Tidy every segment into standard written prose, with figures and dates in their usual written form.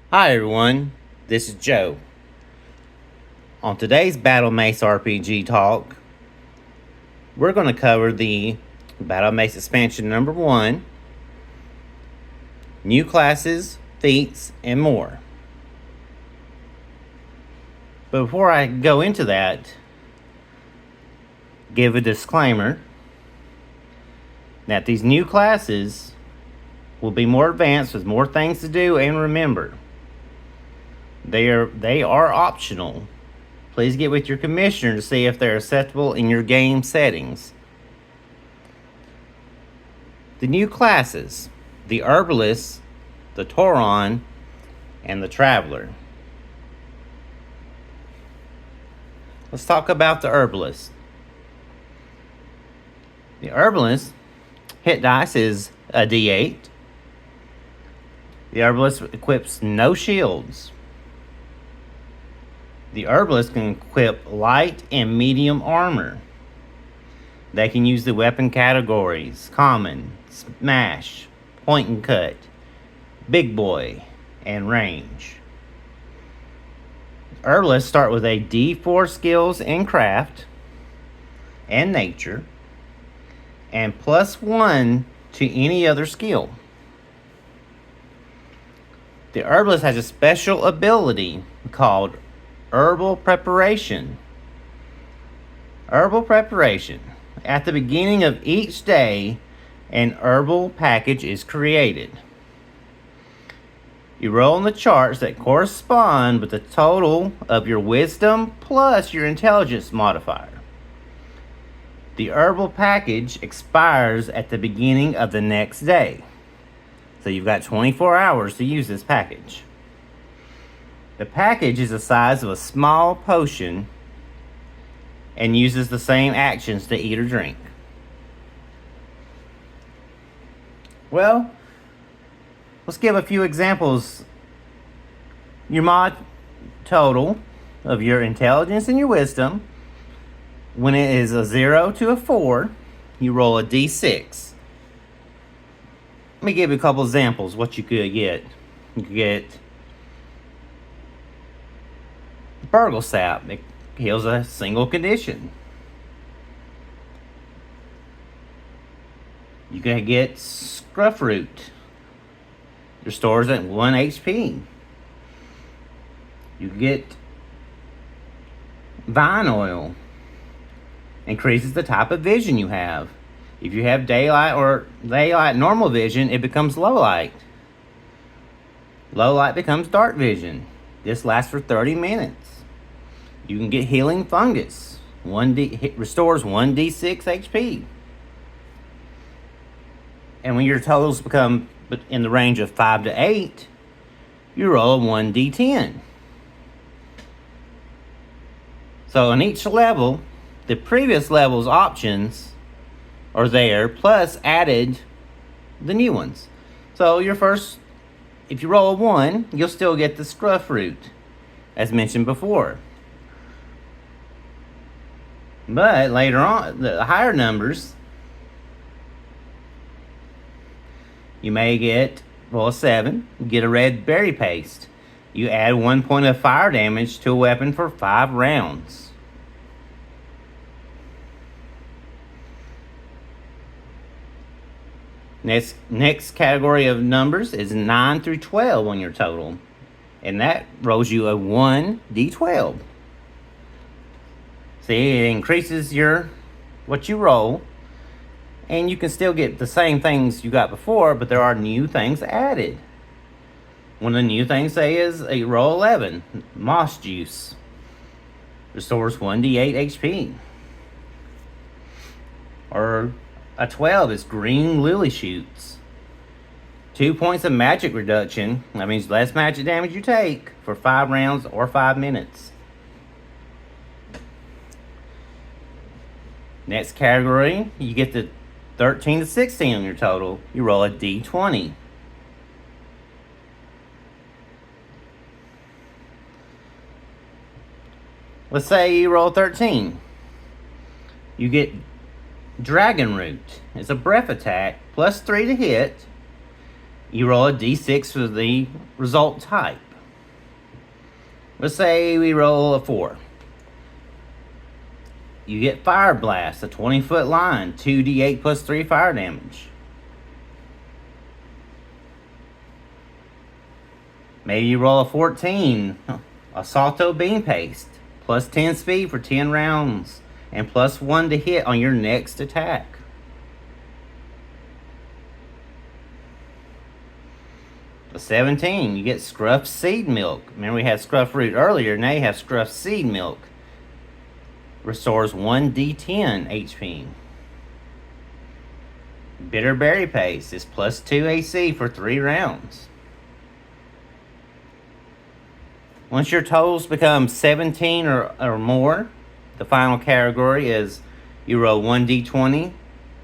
Hi everyone, this is Joe. On today's Battlemace RPG talk, we're going to cover the Battlemace expansion number 1, new classes, feats, and more. But before I go into that, give a disclaimer that these new classes will be more advanced with more things to do and remember. They are optional. Please get with your commissioner to see if they're acceptable in your game settings. The new classes: the Herbalist, the Toron, and the Traveler. Let's talk about the Herbalist. The Herbalist hit dice is a D8. The Herbalist equips no shields. The Herbalist can equip light and medium armor. They can use the weapon categories: common, smash, point and cut, big boy, and range. Herbalists start with a D4 skills in craft and nature, and +1 to any other skill. The Herbalist has a special ability called Herbal Preparation. Herbal Preparation. At the beginning of each day, an herbal package is created. You roll on the charts that correspond with the total of your wisdom plus your intelligence modifier. The herbal package expires at the beginning of the next day. So you've got 24 hours to use this package. The package is the size of a small potion and uses the same actions to eat or drink. Well, let's give a few examples. Your mod total of your intelligence and your wisdom, when it is a 0 to a 4, you roll a d6. Let me give you a couple examples what you could get. You could get Burgle Sap. It heals a single condition. You can get Scruff Root. Restores at 1 HP. You can get Vine Oil. Increases the type of vision you have. If you have daylight or daylight normal vision, it becomes low light. Low light becomes dark vision. This lasts for 30 minutes. You can get Healing Fungus. Restores 1d6 HP. And when your totals become in the range of 5 to 8, you roll a 1d10. So on each level, the previous level's options are there, plus added the new ones. So if you roll a 1, you'll still get the Scruff Root, as mentioned before. But later on, the higher numbers, you may get, a 7, get a red berry paste. You add 1 point of fire damage to a weapon for 5 rounds. Next category of numbers is 9 through 12 on your total. And that rolls you a 1d12. See, it increases what you roll. And you can still get the same things you got before, but there are new things added. One of the new things, is a roll 11, Moss Juice. Restores 1d8 HP. Or a 12 is Green Lily Shoots. 2 points of magic reduction. That means less magic damage you take for 5 rounds or 5 minutes. Next category, you get the 13 to 16 on your total. You roll a d20. Let's say you roll 13. You get Dragon Root. It's a breath attack, +3 to hit. You roll a d6 for the result type. Let's say we roll a 4. You get Fire Blast, a 20-foot line, 2d8 plus 3 fire damage. Maybe you roll a 14. Assalto Beam Paste, plus 10 speed for 10 rounds, and plus 1 to hit on your next attack. A 17, you get Scruff Seed Milk. Remember we had Scruff Root earlier, now you have Scruff Seed Milk. Restores 1d10 HP. Bitter Berry Paste is plus 2 AC for 3 rounds. Once your totals become 17 or more, the final category is you roll 1d20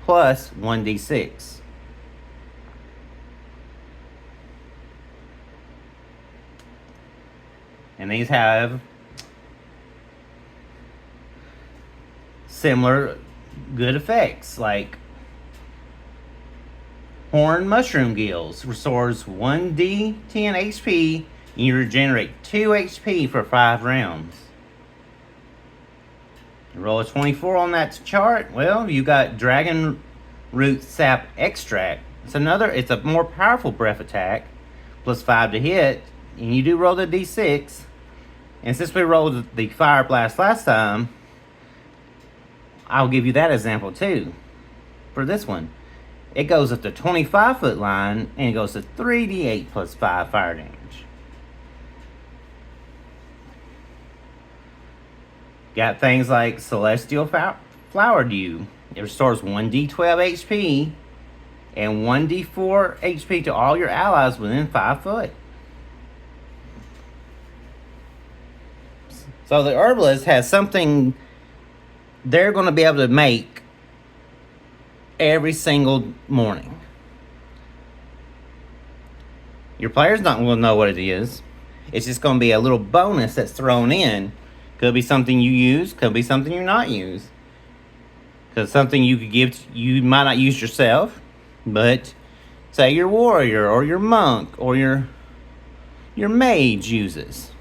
plus 1d6. And these have similar good effects, like Horn Mushroom Gills restores 1d10 HP and you regenerate 2 HP for 5 rounds. You roll a 24 on that chart. Well, you got Dragon Root Sap Extract. It's a more powerful breath attack, plus 5 to hit, and you do roll the d6. And since we rolled the Fire Blast last time, I'll give you that example too. For this one, it goes up to 25-foot line, and it goes to 3d8 plus 5 fire damage. Got things like Celestial Flower Dew. It restores 1d12 HP and 1d4 HP to all your allies within 5 foot. So the Herbalist has something they're going to be able to make every single morning. Your players not will know what it is. It's just going to be a little bonus that's thrown in. Could be something you use, could be something you not use. Because something you could give, you might not use yourself, but say your warrior or your monk or your mage uses.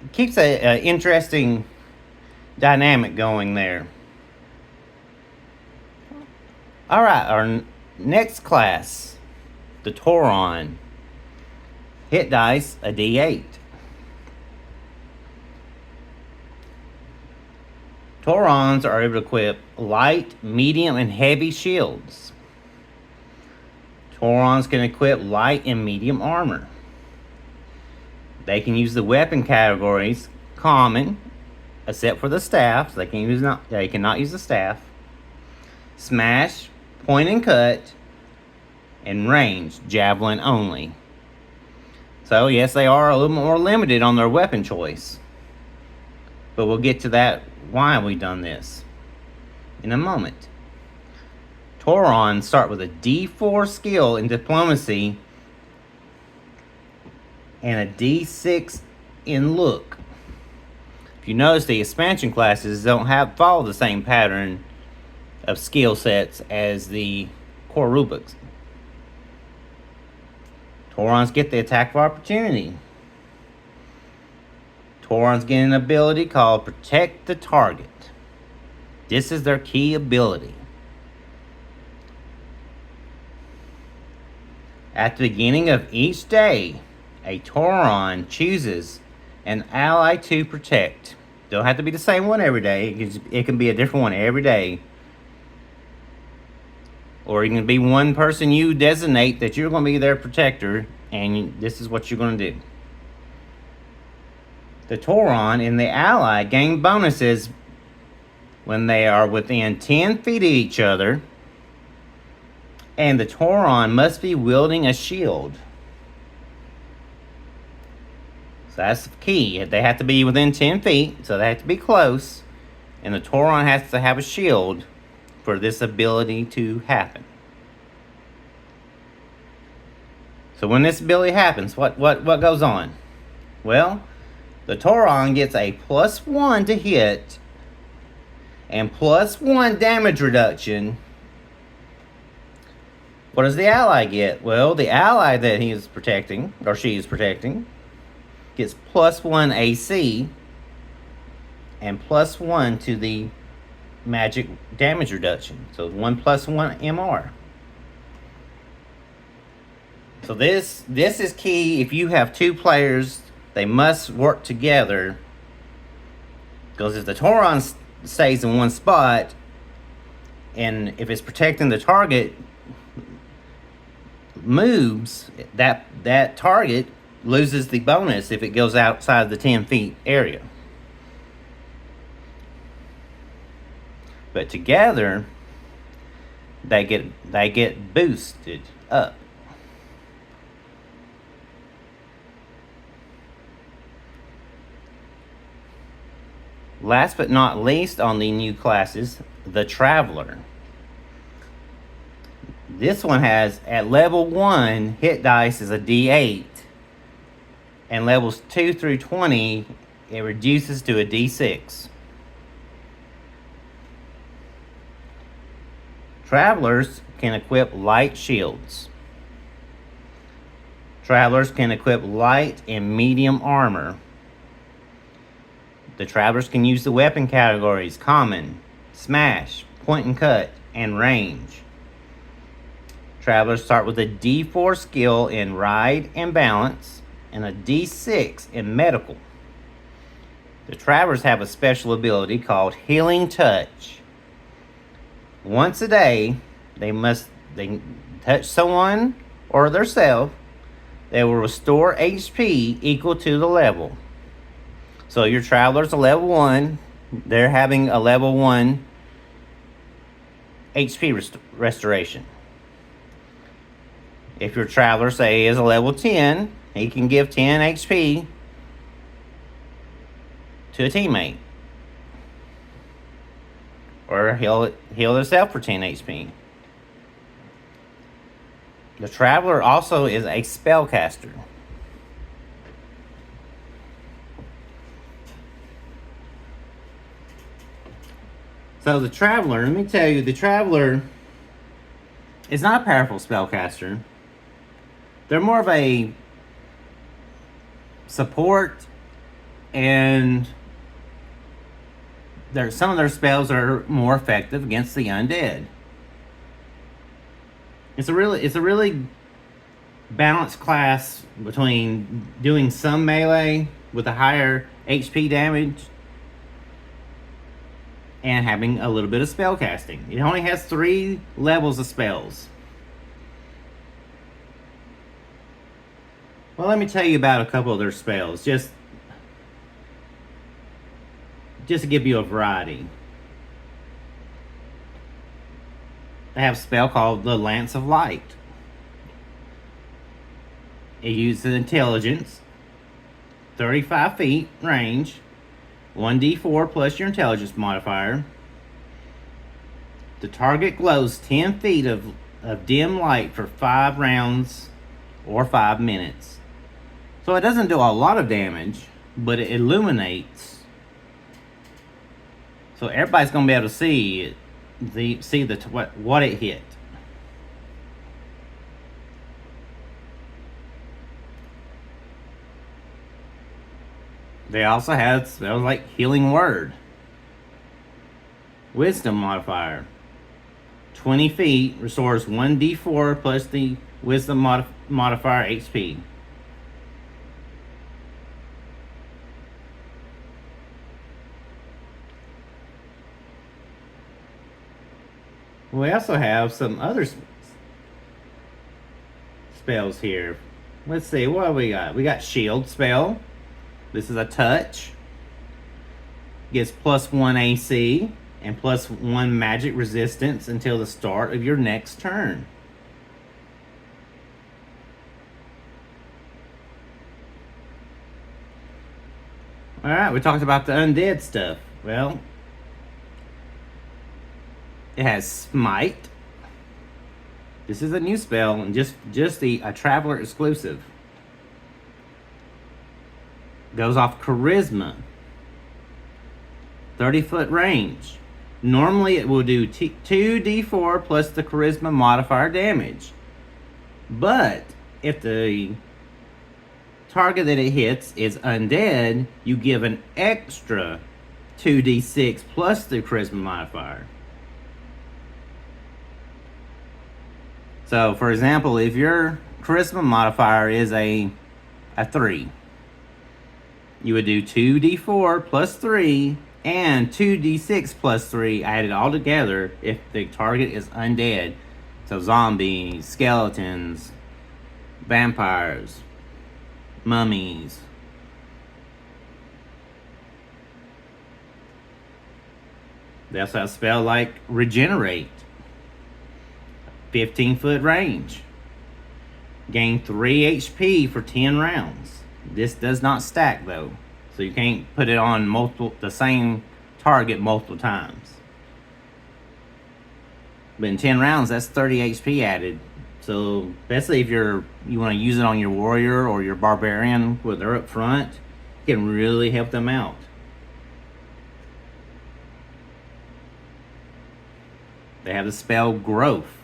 It keeps an interesting dynamic going there. Alright, our next class, the Toron. Hit dice, a D8. Torons are able to equip light, medium, and heavy shields. Torons can equip light and medium armor. They can use the weapon categories common, except for the staff. They cannot use the staff. Smash, point and cut, and range, javelin only. So yes, they are a little more limited on their weapon choice. But we'll get to that, why we've done this, in a moment. Torons start with a D4 skill in diplomacy and a D6 in look. If you notice, the expansion classes don't follow the same pattern of skill sets as the core rulebooks. Torons get the attack of opportunity. Torons get an ability called Protect the Target. This is their key ability. At the beginning of each day, a Toron chooses an ally to protect. Don't have to be the same one every day. It can be a different one every day. Or it can be one person you designate that you're going to be their protector, and this is what you're going to do. The Toron and the ally gain bonuses when they are within 10 feet of each other, and the Toron must be wielding a shield. So that's the key. They have to be within 10 feet, so they have to be close, and the Toron has to have a shield for this ability to happen. So when this ability happens, what goes on? Well, the Toron gets a +1 to hit and +1 damage reduction What does the ally get? Well, the ally that he is protecting, or she is protecting, gets +1 AC and +1 to the magic damage reduction. So 1 + 1 MR. So this is key. If you have two players, they must work together. Because if the Toron stays in one spot, and if it's protecting the target moves, that target loses the bonus if it goes outside the 10 feet area. But together, they get boosted up. Last but not least on the new classes, the Traveler. This one has, at level 1, hit dice is a D8. And levels 2 through 20, it reduces to a D6. Travelers can equip light shields. Travelers can equip light and medium armor. The Travelers can use the weapon categories Common, Smash, Point and Cut, and Range. Travelers start with a D4 skill in Ride and Balance, and a D6 in Medical. The Travelers have a special ability called Healing Touch. Once a day, they touch someone or themselves. They will restore HP equal to the level. So your Traveler's a level 1. They're having a level 1 HP restoration. If your Traveler, say, is a level 10, he can give 10 HP to a teammate. Or he'll heal himself for 10 HP. The Traveler also is a spellcaster. So the Traveler, let me tell you, the Traveler is not a powerful spellcaster. They're more of a support, and some of their spells are more effective against the undead. It's a really balanced class between doing some melee with a higher HP damage and having a little bit of spell casting. It only has 3 levels of spells. Well, let me tell you about a couple of their spells, just to give you a variety. They have a spell called the Lance of Light. It uses intelligence, 35 feet range, 1d4 plus your intelligence modifier. The target glows 10 feet of dim light for 5 rounds or 5 minutes. So it doesn't do a lot of damage, but it illuminates. So everybody's going to be able to see what it hit. They also have spells like Healing Word, Wisdom modifier, 20 feet restores 1d4 plus the Wisdom modifier HP. We also have some other spells here. Let's see, what do we got? We got Shield spell. This is a touch. Gets +1 AC and +1 magic resistance until the start of your next turn. Alright, we talked about the undead stuff. Well, it has Smite. This is a new spell and just a Traveler exclusive. Goes off Charisma. 30-foot range. Normally it will do 2d4 plus the Charisma modifier damage. But if the target that it hits is undead, you give an extra 2d6 plus the charisma modifier. So, for example, if your charisma modifier is a 3, you would do 2d4 plus 3 and 2d6 plus 3 added all together if the target is undead. So zombies, skeletons, vampires, mummies. They also have a spell like Regenerate. 15-foot range. Gain 3 HP for 10 rounds. This does not stack though, so you can't put it on the same target multiple times. But in 10 rounds, that's 30 HP added. So especially if you want to use it on your warrior or your barbarian where they're up front, it can really help them out. They have the spell Growth.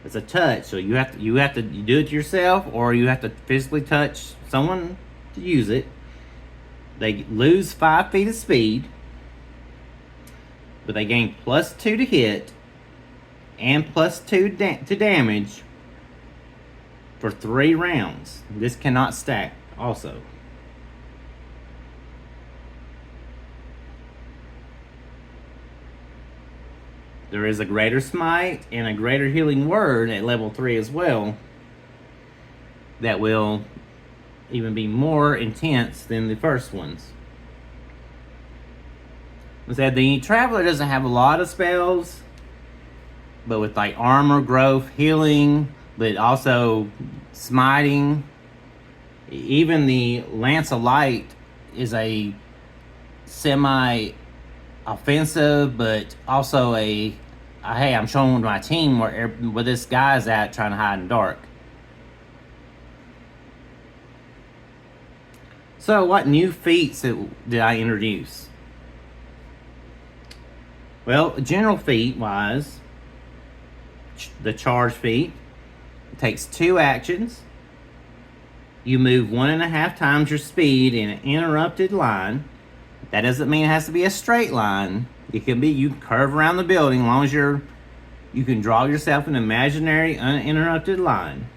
It's a touch, so you have to do it yourself, or you have to physically touch someone to use it. They lose 5 feet of speed, but they gain +2 to hit and +2 to damage for 3 rounds. This cannot stack also. There is a Greater Smite and a Greater Healing Word at level 3 as well that will even be more intense than the first ones. I said the Traveler doesn't have a lot of spells, but with like armor, growth, healing, but also smiting. Even the Lance of Light is a semi-offensive, but also hey, I'm showing my team where this guy's at trying to hide in the dark. So what new feats did I introduce? Well, general feat wise, the charge feat takes 2 actions. You move 1.5 times your speed in an interrupted line. That doesn't mean it has to be a straight line. It can be, you can curve around the building as long as you can draw yourself an imaginary uninterrupted line.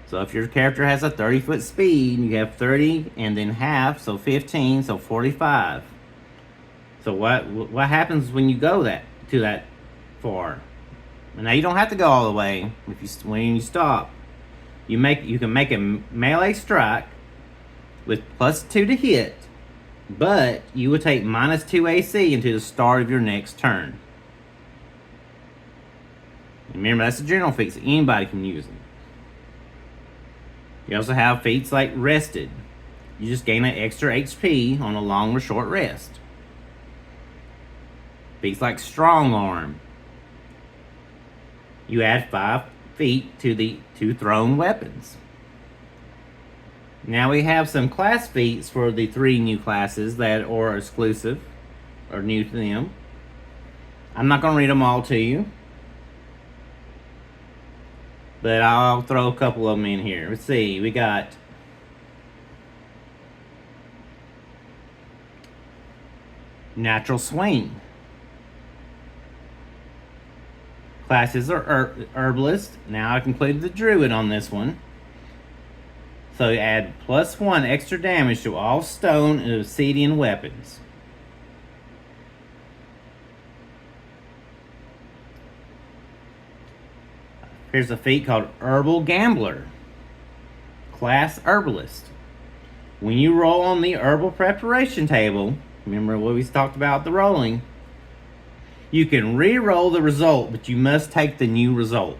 So if your character has a 30-foot speed, you have 30 and then half, so 15, so 45. So what happens when you go that far? Now you don't have to go all the way. When you stop, you can make a melee strike with +2 to hit, but you will take -2 AC until the start of your next turn. Remember, that's a general feat, so anybody can use it. You also have feats like Rested. You just gain an extra HP on a long or short rest. Feats like Strong Arm. You add 5 feet to the 2 thrown weapons. Now we have some class feats for the 3 new classes that are exclusive or new to them. I'm not going to read them all to you, but I'll throw a couple of them in here. Let's see, we got Natural Swing. Classes are Herbalist. Now I've included the Druid on this one. So you add +1 extra damage to all stone and obsidian weapons. Here's a feat called Herbal Gambler. Class Herbalist. When you roll on the herbal preparation table, remember what we talked about the rolling, you can re-roll the result, but you must take the new result.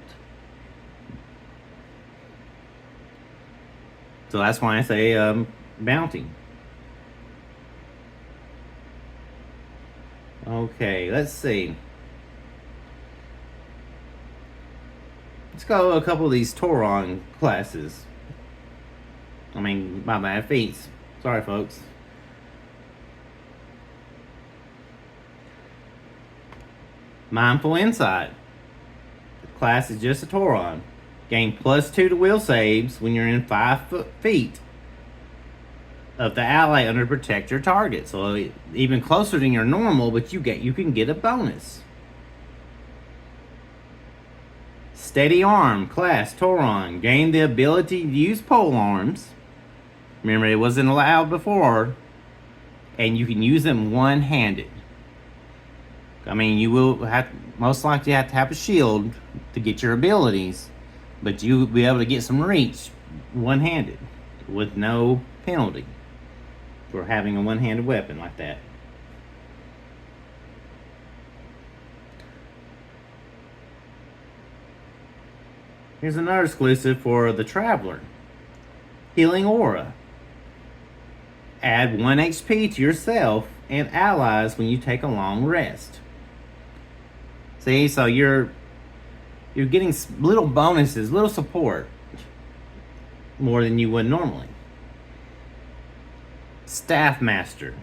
So that's why I say bounty. Okay, let's see. Let's go a couple of these Toron classes. My bad, feats. Sorry, folks. Mindful Insight. class is just a Toron. Gain +2 to will saves when you're in 5 feet of the ally under protect your target. So even closer than your normal, but you can get a bonus. Steady arm class Toron. Gain the ability to use pole arms. Remember, it wasn't allowed before, and you can use them one-handed. I mean, you will have most likely have to have a shield to get your abilities, but you will be able to get some reach one-handed with no penalty for having a one-handed weapon like that. Here's another exclusive for the Traveler. Healing Aura. Add 1 HP to yourself and allies when you take a long rest. See, so you're getting little bonuses, little support, more than you would normally. Staff Master.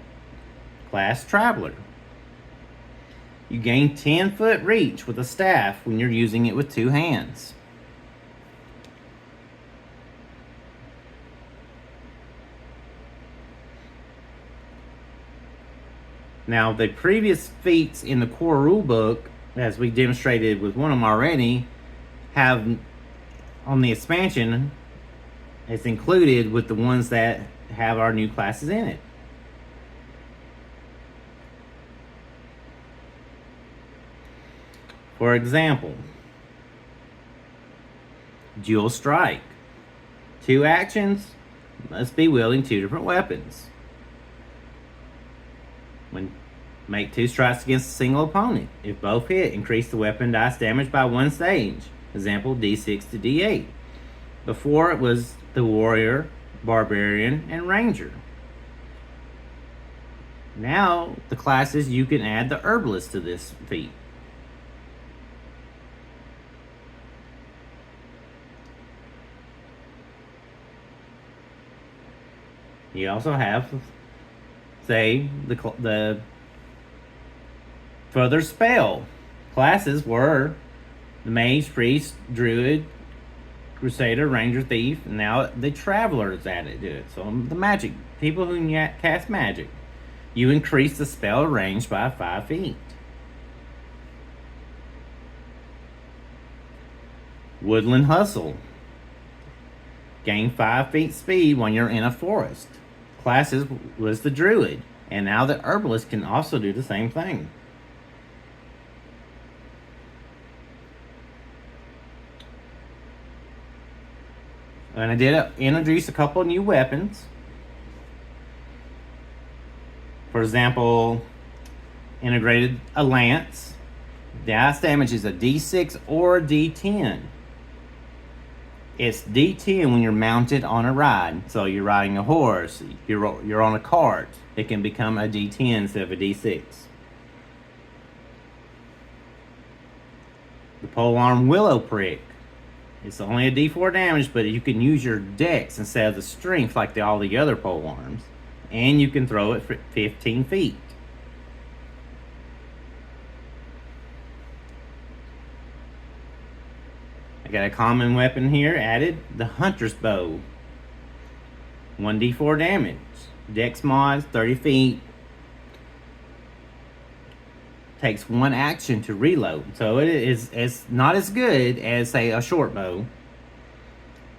Class Traveler. You gain 10-foot reach with a staff when you're using it with 2 hands. Now, the previous feats in the core rulebook, as we demonstrated with one of them already, have on the expansion, it's included with the ones that have our new classes in it. For example, Dual Strike. 2 actions, must be wielding 2 different weapons. When make 2 strikes against a single opponent. If both hit, increase the weapon dice damage by 1 stage. Example, D6 to D8. Before it was the Warrior, Barbarian, and Ranger. Now, the classes, you can add the Herbalist to this feat. You also have, say, the further spell classes were the Mage, Priest, Druid, Crusader, Ranger, Thief, and now the Traveler is added to it. So the magic, people who cast magic, you increase the spell range by 5 feet. Woodland Hustle. Gain 5 feet speed when you're in a forest. Classes was the Druid, and now the Herbalist can also do the same thing. And I did introduce a couple new weapons. For example, integrated a lance. Dice damage is a D6 or a D10. It's D10 when you're mounted on a ride. So you're riding a horse, you're on a cart. It can become a D10 instead of a D6. The polearm Willow Prick. It's only a D4 damage, but you can use your dex instead of the strength like all the other polearms. And you can throw it for 15 feet. I got a common weapon here added, the Hunter's Bow. 1d4 damage. Dex mods, 30 feet. Takes 1 action to reload. So it's not as good as, say, a short bow.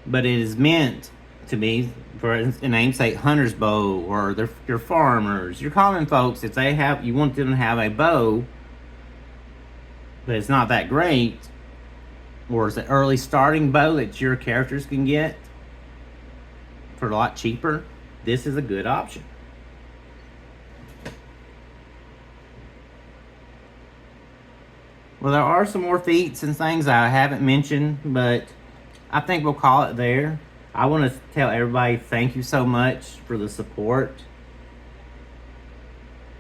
But it is meant to be for a namesake Hunter's Bow, or your farmers, your common folks. If they have, you want them to have a bow, but it's not that great, or it's an early starting bow that your characters can get for a lot cheaper, this is a good option. Well, there are some more feats and things I haven't mentioned, but I think we'll call it there. I want to tell everybody thank you so much for the support.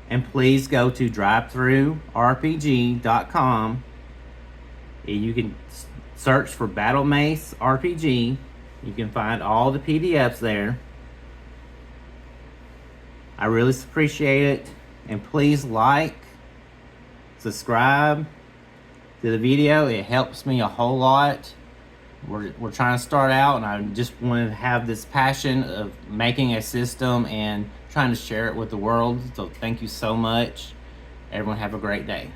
And please go to drivethrurpg.com. You can search for Battlemace RPG. You can find all the PDFs there. I really appreciate it. And please like, subscribe, to the video. It helps me a whole lot. We're trying to start out, and I just want to have this passion of making a system and trying to share it with the world. So thank you so much. Everyone have a great day.